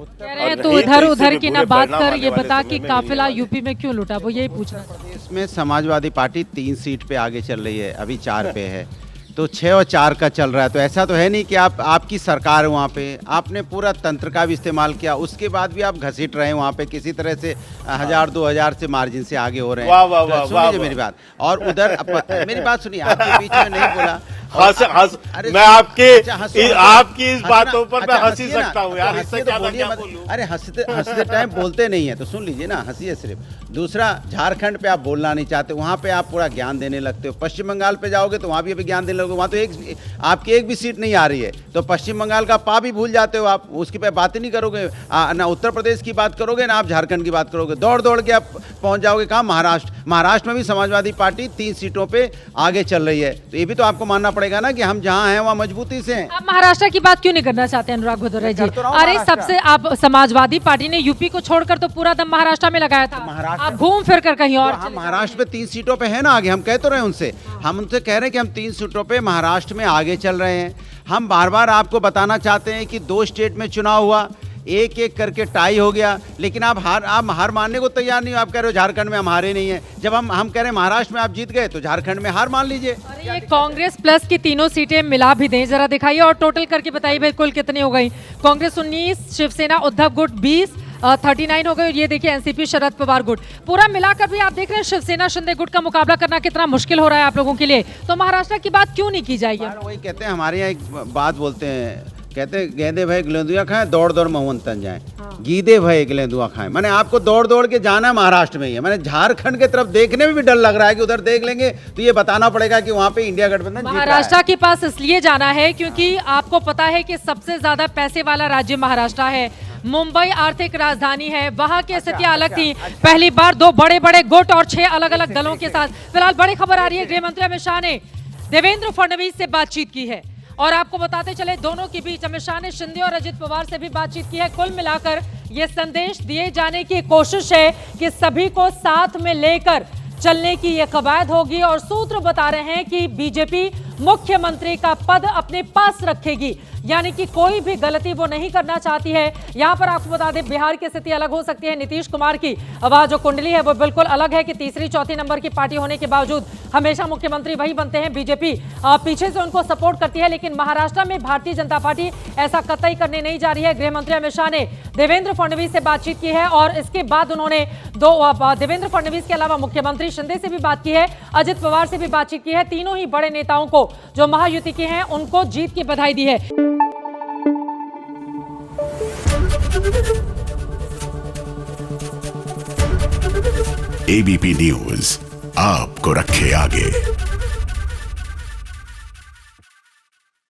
कह रहे हैं तो इधर उधर की ना बात कर, ये बता कि काफिला यूपी में क्यों लुटा, वो यही पूछना। इसमें समाजवादी पार्टी 3 सीट पे आगे चल रही है, अभी 4 पे है, तो 6 और 4 का चल रहा है। तो ऐसा तो है नहीं कि आपकी सरकार है वहाँ पे, आपने पूरा तंत्र का भी इस्तेमाल किया, उसके बाद भी आप घसीट रहे हैं वहाँ पे किसी तरह से 1000-2000 से मार्जिन से आगे हो रहे हैं। वाह वाह वाह, सुन लीजिए मेरी बात, और उधर मेरी बात सुनिए, आपके बीच में नहीं बोला। मैं आपकी इस बातों पर मैं हंसी सकता हूँ यार, इससे तो क्या बोलूं। अरे हंसते टाइम बोलते नहीं है, तो सुन लीजिए ना, हंसिए सिर्फ। दूसरा, झारखंड पे आप बोलना नहीं चाहते, वहाँ पे आप पूरा ज्ञान देने लगते हो। पश्चिम बंगाल पे जाओगे तो वहाँ भी अभी ज्ञान देने लगोगे, वहाँ तो आपकी एक भी सीट नहीं आ रही है, तो पश्चिम बंगाल का पा भी भूल जाते हो आप, उसकी पे बात ही नहीं करोगे। ना उत्तर प्रदेश की बात करोगे ना आप झारखंड की बात करोगे, दौड़ दौड़ के आप पहुँच जाओगे कहाँ, महाराष्ट्र में भी समाजवादी पार्टी 3 सीटों पर आगे चल रही है। तो ये भी तो आपको मानना पड़ेगा ना कि हम जहाँ हैं वहाँ मजबूती से हैं। आप महाराष्ट्र की बात क्यों नहीं करना चाहते अनुराग भदौरिया जी? अरे सबसे, आप समाजवादी पार्टी ने यूपी को छोड़कर तो पूरा दम महाराष्ट्र में लगाया था, आप घूम फिर कर कहीं और। हम महाराष्ट्र पे 3 सीटों पे है ना आगे, हम कह तो रहे उनसे, हम उनसे कह रहे हैं कि हम 3 सीटों पे महाराष्ट्र में आगे चल रहे हैं। हम बार बार आपको बताना चाहते हैं कि 2 स्टेट में चुनाव हुआ, एक एक करके टाई हो गया, लेकिन आप हार मानने को तैयार नहीं हो। आप कह रहे हो झारखंड में हम हारे नहीं है, जब हम कह रहे हैं महाराष्ट्र में आप जीत गए तो झारखंड में हार मान लीजिए। अरे ये कांग्रेस प्लस की तीनों सीटें मिला भी दें, जरा दिखाइए और टोटल करके बताइए भाई कुल कितनी हो गई। कांग्रेस 19, शिवसेना उद्धव गुट 20, 39 हो गए। ये देखिए एनसीपी शरद पवार गुट, पूरा मिलाकर भी आप देख रहे हैं शिवसेना शिंदे गुट का मुकाबला करना कितना मुश्किल हो रहा है आप लोगों के लिए। तो महाराष्ट्र की बात क्यों नहीं की जाएगी? वही कहते हैं, हमारे यहाँ एक बात बोलते हैं, कहते हैं गेंदे भय गिलेंदुआ खाएं, दौड़ दौड़ महुअन तन जाए। गीदे भय गिलेंदुआ खाएं, मैंने आपको दौड़ दौड़ के जाना महाराष्ट्र में ही है। मैंने झारखंड की तरफ देखने में भी डर लग रहा है कि उधर देख लेंगे तो ये बताना पड़ेगा कि वहाँ पे इंडिया गठबंधन महाराष्ट्र के पास इसलिए जाना है क्योंकि आपको पता है कि सबसे ज्यादा पैसे वाला राज्य महाराष्ट्र है, मुंबई आर्थिक राजधानी है, वहां की स्थितियां अलग थी। पहली बार 2 बड़े बड़े गुट और 6 अलग अलग दलों के साथ। फिलहाल बड़ी खबर आ रही है, गृह मंत्री अमित शाह ने देवेंद्र फडणवीस से बातचीत की है, और आपको बताते चले दोनों के बीच अमित शाह ने शिंदे और अजित पवार से भी बातचीत की है। कुल मिलाकर ये संदेश दिए जाने की कोशिश है कि सभी को साथ में लेकर चलने की ये कवायद होगी, और सूत्र बता रहे हैं कि बीजेपी मुख्यमंत्री का पद अपने पास रखेगी, यानी कि कोई भी गलती वो नहीं करना चाहती है। यहाँ पर आपको बता दें बिहार की स्थिति अलग हो सकती है, नीतीश कुमार की वह जो कुंडली है वो बिल्कुल अलग है कि तीसरी चौथी नंबर की पार्टी होने के बावजूद हमेशा मुख्यमंत्री वही बनते हैं, बीजेपी पीछे से उनको सपोर्ट करती है। लेकिन महाराष्ट्र में भारतीय जनता पार्टी ऐसा कतई करने नहीं जा रही है। गृह मंत्री अमित शाह ने देवेंद्र फडणवीस से बातचीत की है, और इसके बाद उन्होंने देवेंद्र फडणवीस के अलावा मुख्यमंत्री शिंदे से भी बात की है, अजित पवार से भी बातचीत की है। तीनों ही बड़े नेताओं को जो महायुति के हैं उनको जीत की बधाई दी है। एबीपी न्यूज आपको रखे आगे।